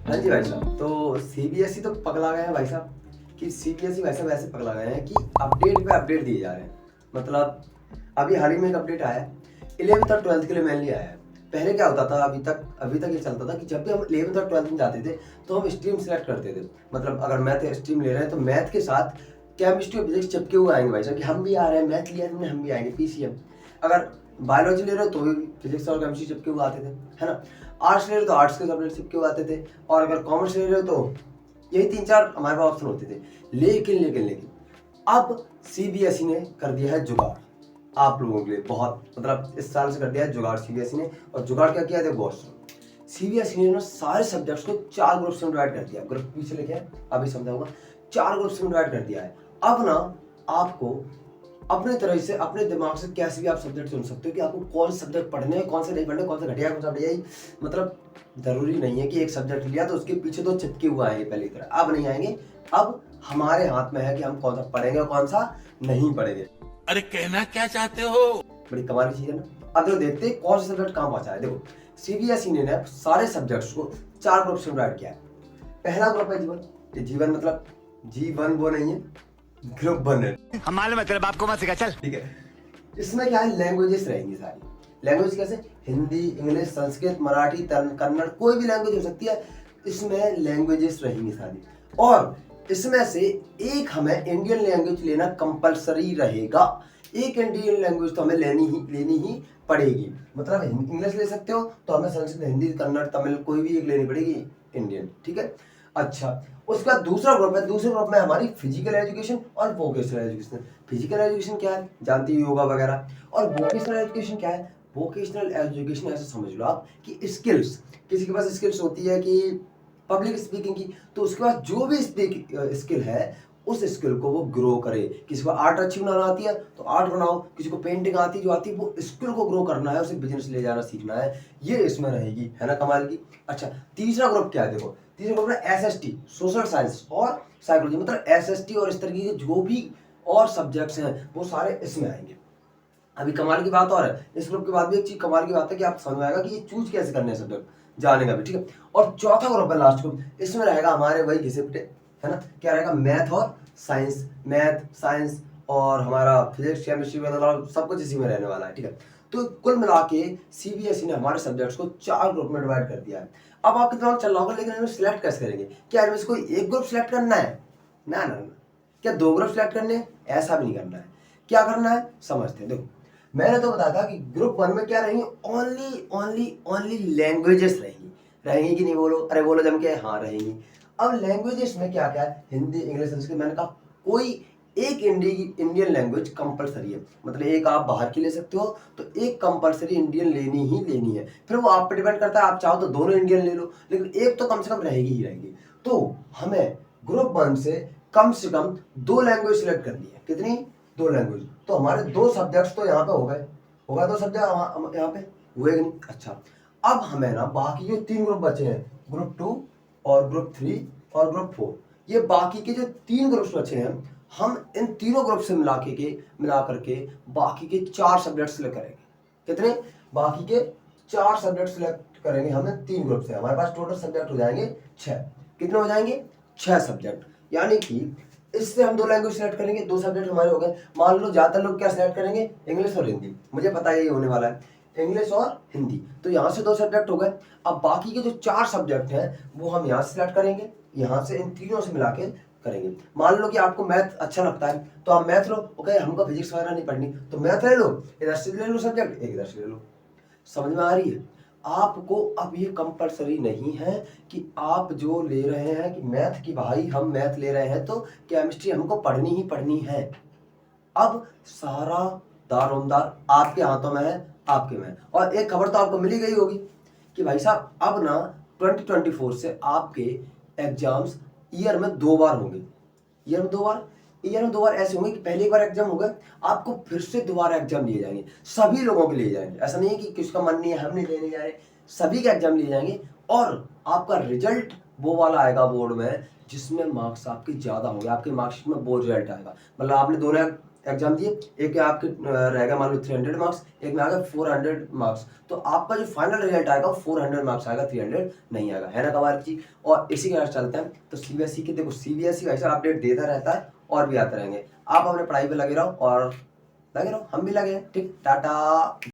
हाँ जी भाई साहब, तो सीबीएसई तो पगला गए हैं भाई साहब कि सीबीएसई भाई साहब ऐसे पगला गए हैं कि अपडेट पे अपडेट दिए जा रहे हैं। मतलब अभी हाल ही में एक अपडेट आया है, 11th और 12th के लिए मेनली आया है। पहले क्या होता था, अभी तक ये चलता था कि जब भी हम 11th और 12th में जाते थे तो हम स्ट्रीम सेलेक्ट करते थे। मतलब अगर मैथ स्ट्रीम ले रहे हैं तो मैथ के साथ केमिस्ट्री और फिजिक्स चिपके हुए आएंगे भाई साहब कि हम भी आ रहे हैं, मैथ लिया हमने, हम भी आएंगे पीसीएम। अगर बायोलॉजी ले रहे हो तो भी फिजिक्स और केमिस्ट्री चिपके हुए आते थे, है ना। आर्ट्स ले रहे हो तो आर्ट्स के सब्जेक्ट चिपके हुए आते थे, और अगर कॉमर्स ले रहे हो तो यही 3-4 हमारे पास ऑप्शन होते थे। लेकिन अब सीबीएसई ने कर दिया है जुगाड़ आप लोगों के लिए। बहुत मतलब इस साल से कर दिया है जुगाड़ सीबीएसई ने। और जुगाड़ क्या किया है देखो, सीबीएसई ने ना सारे सब्जेक्ट्स को 4 ग्रुप्स में डिवाइड कर दिया। ग्रुप पीछे लिखे हैं, अभी समझाऊंगा। 4 ग्रुप्स में डिवाइड कर दिया है। अब ना आपको अपने तरह से, अपने दिमाग से कैसे भी आप सब्जेक्ट चुन सकते हो कि आपको कौन से सब्जेक्ट पढ़ने हैं, कौन से नहीं पढ़ने, कौन सा घटिया, कौन सा बढ़िया। मतलब जरूरी नहीं है कि एक सब्जेक्ट लिया तो उसके पीछे तो चिपके हुए आएंगे पहले की तरह। अब नहीं आएंगे। अब हमारे हाथ में है कि हम कौन सा पढ़ेंगे और कौन सा नहीं पढ़ेंगे। अरे कहना क्या चाहते हो? बड़ी कमाल की चीज है ना। अब देखो, देखते हैं कौन सा सब्जेक्ट कहाँ पहुंचा है। देखो, सीबीएसई ने ना सारे सब्जेक्ट्स को 4 ग्रुप्स में डिवाइड किया है। पहला ग्रुप है जीवन। ये जीवन मतलब जीवन वो नहीं है, ग्रुप 1 है। हम मालूम है तेरे बाप को मत सिखा, चल। ठीक है। इसमें क्या है, लैंग्वेजेस रहेंगी सारी। लैंग्वेज कैसे, हिंदी, इंग्लिश, संस्कृत, मराठी, कन्नड़, कोई भी लैंग्वेज हो सकती है। इसमें लैंग्वेजेस रहेंगी सारी। और इसमें से एक हमें इंडियन लैंग्वेज लेना कंपलसरी रहेगा। एक इंडियन लैंग्वेज तो हमें लेनी ही पड़ेगी। मतलब इंग्लिश ले सकते हो तो हमें संस्कृत, हिंदी, कन्नड़, तमिल कोई भी एक लेनी पड़ेगी इंडियन। ठीक है। अच्छा, उसका दूसरा ग्रुप है। दूसरे ग्रुप में हमारी फिजिकल एजुकेशन और वोकेशनल एजुकेशन। फिजिकल एजुकेशन क्या है, जानती हो, योगा वगैरह। और वोकेशनल एजुकेशन क्या है, वोकेशनल एजुकेशन ऐसे समझ लो आप कि स्किल्स, किसी के पास स्किल्स होती है कि पब्लिक स्पीकिंग की, तो उसके पास जो भी स्किल है उस स्किल को वो ग्रो करे। किसी को आर्ट अच्छी बनाना आती है तो आर्ट बनाओ, किसी को पेंटिंग आती है, जो आती है वो स्किल को ग्रो करना है, उसे बिजनेस ले जाना सीखना है। ये इसमें रहेगी, है ना कमाल की। अच्छा, तीसरा ग्रुप क्या है देखो, तीसरा ग्रुप है एसएसटी, सोशल साइंस और साइकोलॉजी। मतलब एसएसटी और इस तरीके के जो भी और सब्जेक्ट्स हैं वो सारे इसमें आएंगे। अभी कमाल की बात और है, इस ग्रुप के बाद भी एक चीज कमाल की बात है कि आप समझ में आएगा कि ये चूज कैसे करने हैं सब्जेक्ट, जानेगा भी। ठीक है। और चौथा ग्रुप है लास्ट ग्रुप, इसमें रहेगा हमारे वही घिसे पिटे, है ना, क्या रहेगा, मैथ और साइंस। मैथ, साइंस और हमारा फिजिक्स, केमिस्ट्री वगैरह सब कुछ इसी में रहने वाला है। ठीक है। तो कुल मिला के सीबीएसई ने हमारे सब्जेक्ट्स को 4 ग्रुप में डिवाइड कर दिया है। अब आपके दिमाग चल रहा होगा लेकिन इनमें सिलेक्ट कैसे करेंगे, क्या इनमें से कोई एक ग्रुप सिलेक्ट करना है? ना ना ना। क्या 2 ग्रुप सिलेक्ट करने हैं? ऐसा भी नहीं करना है। क्या करना है समझते हैं। देखो, मैंने तो बताया था कि ग्रुप 1 में क्या रहेंगी, ओनली लैंग्वेजेस रहेंगी। रहेंगी कि नहीं बोलो, अरे बोलो जम के, हाँ रहेंगी। अब लैंग्वेजेस में क्या क्या है, हिंदी, इंग्लिश, संस्कृत। मैंने कहा कोई एक इंडियन लैंग्वेज कंपलसरी है। मतलब एक आप बाहर की ले सकते हो तो एक कंपलसरी इंडियन लेनी ही लेनी है। फिर वो आप पे डिपेंड करता है, आप चाहो तो दोनों इंडियन ले लो, लेकिन एक तो कम से कम रहेगी ही रहेगी। तो हमें ग्रुप 1 से कम 2 लैंग्वेज सिलेक्ट करनी है। कितनी? 2 लैंग्वेज। तो हमारे 2 सब्जेक्ट्स तो यहाँ पे हो गए। होगा 2 सब्जेक्ट यहाँ पे हुए कि नहीं। अच्छा, अब हमें ना बाकी जो 3 ग्रुप बचे हैं, ग्रुप 2 और ग्रुप 3 और ग्रुप 4, ये बाकी के जो 3 ग्रुप्स बचे हैं, हम इन तीनों ग्रुप से मिला करके बाकी के 4 सब्जेक्ट सिलेक्ट करेंगे। कितने? बाकी के 4 सब्जेक्ट सिलेक्ट करेंगे हमें 3 ग्रुप से। हमारे पास टोटल सब्जेक्ट हो जाएंगे 6। कितने हो जाएंगे? 6 सब्जेक्ट। यानी कि इससे हम 2 लैंग्वेज सेलेक्ट करेंगे, 2 सब्जेक्ट हमारे हो गए। मान लो ज्यादातर लोग क्या सेलेक्ट करेंगे, इंग्लिश और हिंदी। मुझे पता है ये होने वाला है, इंग्लिश और हिंदी। तो यहाँ से 2 सब्जेक्ट हो गए। अब बाकी के जो 4 सब्जेक्ट हैं वो हम यहाँ से सिलेक्ट करेंगे, यहाँ से इन तीनों से मिला के करेंगे। मान लो कि आपको मैथ अच्छा लगता है तो आप मैथ लो, ओके, हमको फिजिक्स वगैरह नहीं पढ़नी तो मैथ ले लो, इधर से ले लो सब्जेक्ट, एक इधर से ले लो। समझ में आ रही है? आपको अब ये कंपलसरी नहीं है कि आप जो ले रहे हैं कि मैथ की, भाई हम मैथ ले रहे हैं तो केमिस्ट्री हमको पढ़नी ही पढ़नी है। अब सारा दारोमदार आपके हाथों में है, आपके में है। और एक खबर तो आपको मिली गई होगी कि भाई साहब अब ना 2024 से आपके एग्जाम्स ईयर में 2 बार होंगे। ईयर में दो बार ऐसे होंगे कि पहले एक बार एग्जाम होगा, आपको फिर से दोबारा एग्जाम लिए जाएंगे। सभी लोगों के लिए जाएंगे, ऐसा नहीं है कि किसका मन नहीं है हम नहीं लेने जा रहे, सभी के एग्जाम लिए जाएंगे। और आपका रिजल्ट वो वाला आएगा बोर्ड में जिसमें मार्क्स आपके ज्यादा होंगे। आपके मार्कशीट में वो रिजल्ट आएगा। मतलब आपने दोनों एग्जाम दिए, एक में आपके रहेगा मान लो 300 मार्क्स, एक में आएगा 400 मार्क्स, तो आपका जो फाइनल रिजल्ट आएगा वो 400 मार्क्स आएगा, 300 नहीं आएगा, है ना कमाल की। और इसी के साथ चलते हैं तो सीबीएसई के, देखो सीबीएसई ऐसा अपडेट देता रहता है और भी आते रहेंगे। आप अपने पढ़ाई पे लगे रहो और लगे रहो, हम भी लगे हैं, ठीक, टाटा।